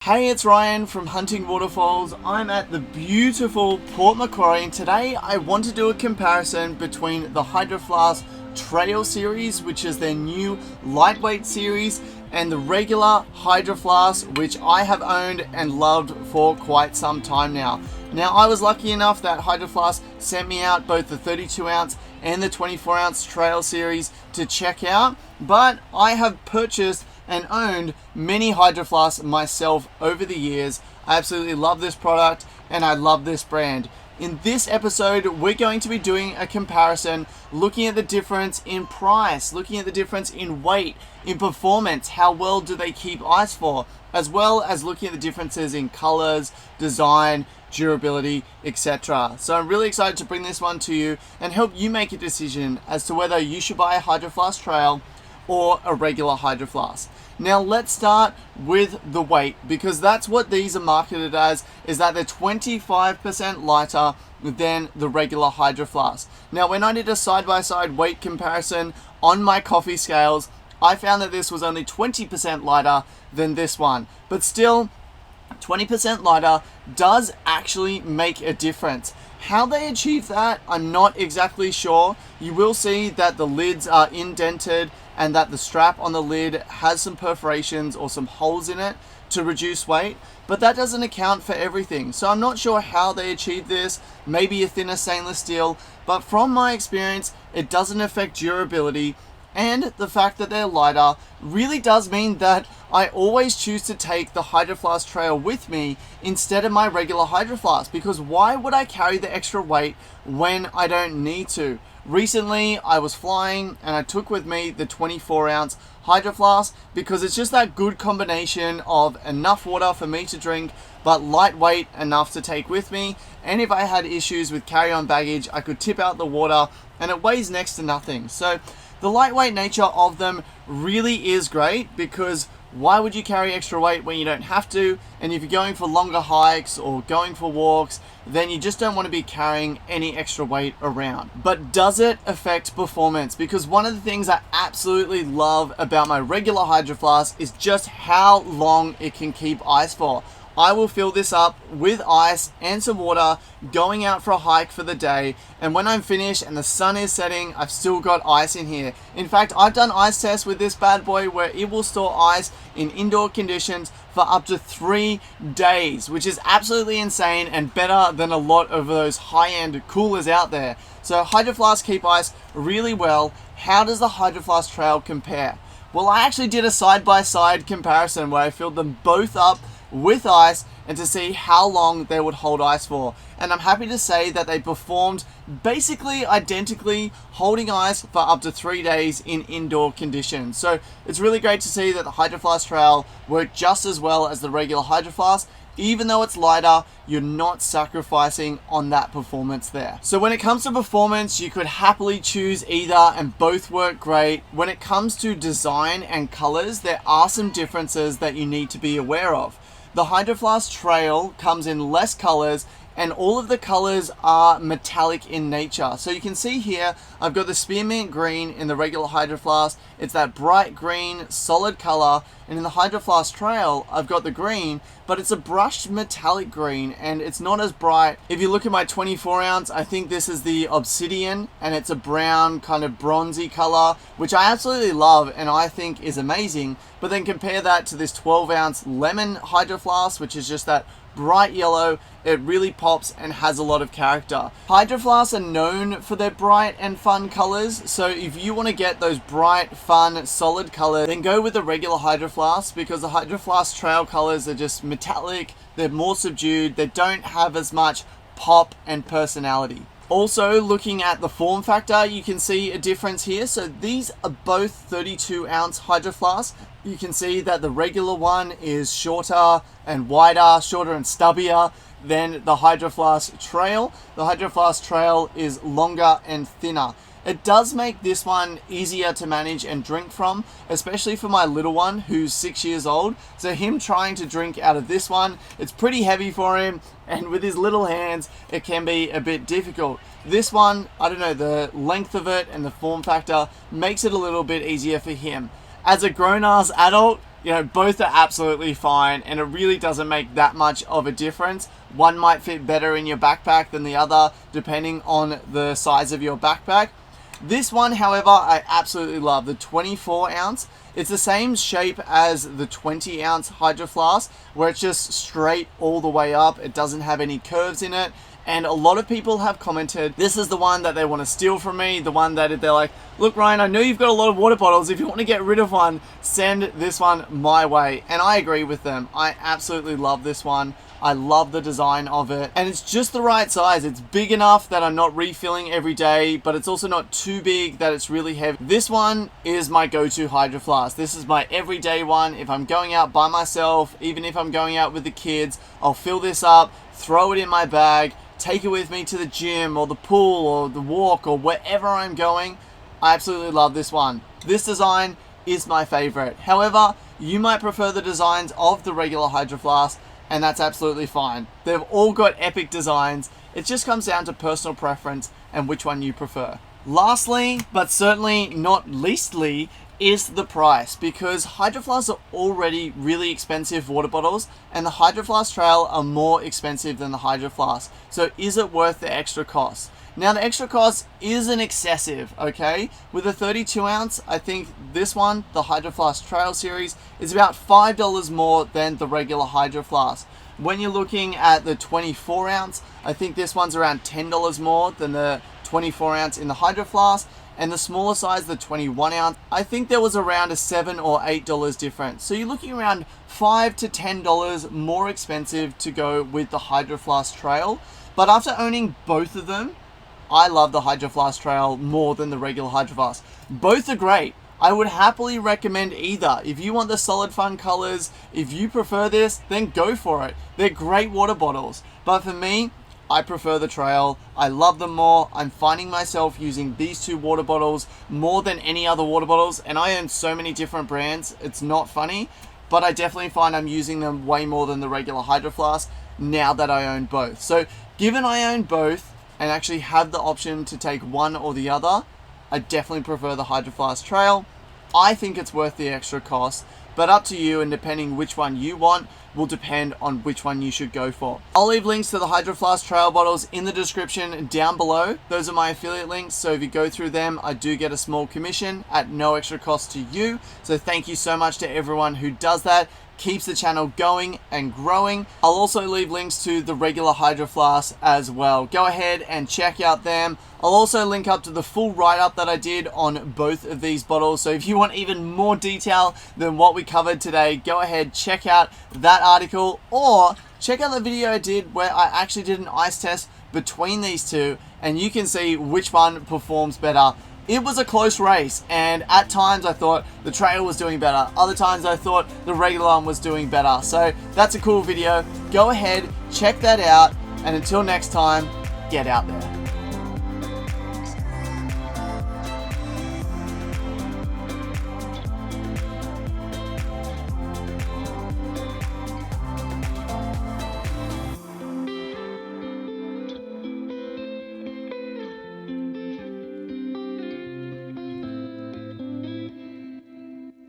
Hey, it's Ryan from Hunting Waterfalls. I'm at the beautiful Port Macquarie, and today I want to do a comparison between the Hydro Flask Trail series, which is their new lightweight series, and the regular Hydro Flask, which I have owned and loved for quite some time now. Now, I was lucky enough that Hydro Flask sent me out both the 32 ounce and the 24 ounce Trail series to check out, but I have purchased and owned many Hydro Flasks myself over the years. I absolutely love this product and I love this brand. In this episode, we're going to be doing a comparison, looking at the difference in price, looking at the difference in weight, in performance, how well do they keep ice for, as well as looking at the differences in colors, design, durability, etc. So I'm really excited to bring this one to you and help you make a decision as to whether you should buy a Hydro Flask Trail or a regular Hydro Flask. Now let's start with the weight, because that's what these are marketed as, is that they're 25% lighter than the regular Hydro Flask. Now when I did a side-by-side weight comparison on my coffee scales, I found that this was only 20% lighter than this one, but still 20% lighter does actually make a difference. How they achieve that, I'm not exactly sure. You will see that the lids are indented and that the strap on the lid has some perforations or some holes in it to reduce weight, but that doesn't account for everything. So I'm not sure how they achieve this, maybe a thinner stainless steel, but from my experience, it doesn't affect durability. And the fact that they're lighter really does mean that I always choose to take the Hydro Flask Trail with me instead of my regular Hydro Flask, because why would I carry the extra weight when I don't need to? Recently, I was flying and I took with me the 24 ounce Hydro Flask because it's just that good combination of enough water for me to drink, but lightweight enough to take with me. And if I had issues with carry-on baggage, I could tip out the water, and it weighs next to nothing. So the lightweight nature of them really is great, because why would you carry extra weight when you don't have to? And if you're going for longer hikes or going for walks, then you just don't want to be carrying any extra weight around. But does it affect performance? Because one of the things I absolutely love about my regular Hydro Flask is just how long it can keep ice for. I will fill this up with ice and some water going out for a hike for the day, and when I'm finished and the sun is setting, I've still got ice in here. In fact, I've done ice tests with this bad boy where it will store ice in indoor conditions for up to 3 days, which is absolutely insane and better than a lot of those high-end coolers out there. So Hydro Flask keep ice really well. How does the Hydro Flask Trail compare? Well, I actually did a side-by-side comparison where I filled them both up with ice and to see how long they would hold ice for, and I'm happy to say that they performed basically identically, holding ice for up to 3 days in indoor conditions. So it's really great to see that the Hydro Flask Trail worked just as well as the regular Hydro Flask. Even though it's lighter, you're not sacrificing on that performance there. So when it comes to performance, you could happily choose either and both work great. When it comes to design and colors, there are some differences that you need to be aware of. The Hydro Flask Trail comes in less colors, and all of the colors are metallic in nature. So you can see here, I've got the spearmint green in the regular Hydro Flask. It's that bright green, solid color. And in the Hydro Flask Trail, I've got the green, but it's a brushed metallic green, and it's not as bright. If you look at my 24 ounce, I think this is the obsidian, and it's a brown, kind of bronzy color, which I absolutely love and I think is amazing. But then compare that to this 12 ounce lemon Hydro Flask, which is just that bright yellow. It really pops and has a lot of character. Hydro Flasks are known for their bright and fun colors, so if you want to get those bright, fun, solid colors, then go with the regular Hydro Flask, because the Hydro Flask Trail colors are just metallic, they're more subdued, they don't have as much pop and personality. Also, looking at the form factor, you can see a difference here. So these are both 32 ounce Hydro Flasks. You can see that the regular one is shorter and wider, shorter and stubbier than the Hydro Flask Trail. The Hydro Flask Trail is longer and thinner. It does make this one easier to manage and drink from, especially for my little one who's 6 years old. So him trying to drink out of this one, it's pretty heavy for him, and with his little hands, it can be a bit difficult. This one, I don't know, the length of it and the form factor makes it a little bit easier for him. As a grown-ass adult, You know, both are absolutely fine, and it really doesn't make that much of a difference. One might fit better in your backpack than the other, depending on the size of your backpack. This one, however, I absolutely love, the 24 ounce. It's the same shape as the 20 ounce Hydro Flask, where it's just straight all the way up. It doesn't have any curves in it. And a lot of people have commented, this is the one that they want to steal from me, the one that they're like, look Ryan, I know you've got a lot of water bottles, if you want to get rid of one, send this one my way. And I agree with them. I absolutely love this one. I love the design of it, and it's just the right size. It's big enough that I'm not refilling every day, but it's also not too big that it's really heavy. This one is my go-to Hydro Flask. This is my everyday one. If I'm going out by myself, even if I'm going out with the kids, I'll fill this up, throw it in my bag, take it with me to the gym or the pool or the walk or wherever I'm going. I absolutely love this one. This design is my favorite. However, you might prefer the designs of the regular Hydro Flask, and that's absolutely fine. They've all got epic designs. It just comes down to personal preference and which one you prefer. Lastly, but certainly not leastly, is the price, because Hydro Flasks are already really expensive water bottles, and the Hydro Flask Trail are more expensive than the Hydro Flask. So is it worth the extra cost? Now the extra cost isn't excessive, okay? With a 32 ounce, I think this one, the Hydro Flask Trail series, is about $5 more than the regular Hydro Flask. When you're looking at the 24 ounce, I think this one's around $10 more than the 24 ounce in the Hydro Flask. And the smaller size, the 21 ounce, I think there was around a $7 or $8 difference. So you're looking around $5 to $10 more expensive to go with the Hydro Flask Trail. But after owning both of them, I love the Hydro Flask Trail more than the regular Hydro Flask. Both are great. I would happily recommend either. If you want the solid fun colors, if you prefer this, then go for it. They're great water bottles. But for me, I prefer the Trail. I love them more. I'm finding myself using these two water bottles more than any other water bottles, and I own so many different brands, it's not funny, but I definitely find I'm using them way more than the regular Hydro Flask now that I own both. So given I own both and actually have the option to take one or the other, I definitely prefer the Hydro Flask Trail. I think it's worth the extra cost, but up to you, and depending which one you want will depend on which one you should go for. I'll leave links to the Hydro Flask Trail bottles in the description down below. Those are my affiliate links, so if you go through them, I do get a small commission at no extra cost to you. So thank you so much to everyone who does that. Keeps the channel going and growing. I'll also leave links to the regular Hydro Flask as well. Go ahead and check out them. I'll also link up to the full write-up that I did on both of these bottles. So if you want even more detail than what we covered today, go ahead, check out that article, or check out the video I did where I actually did an ice test between these two, and you can see which one performs better. It was a close race, and at times I thought the Trail was doing better. Other times I thought the regular one was doing better. So that's a cool video. Go ahead, check that out, and until next time, get out there.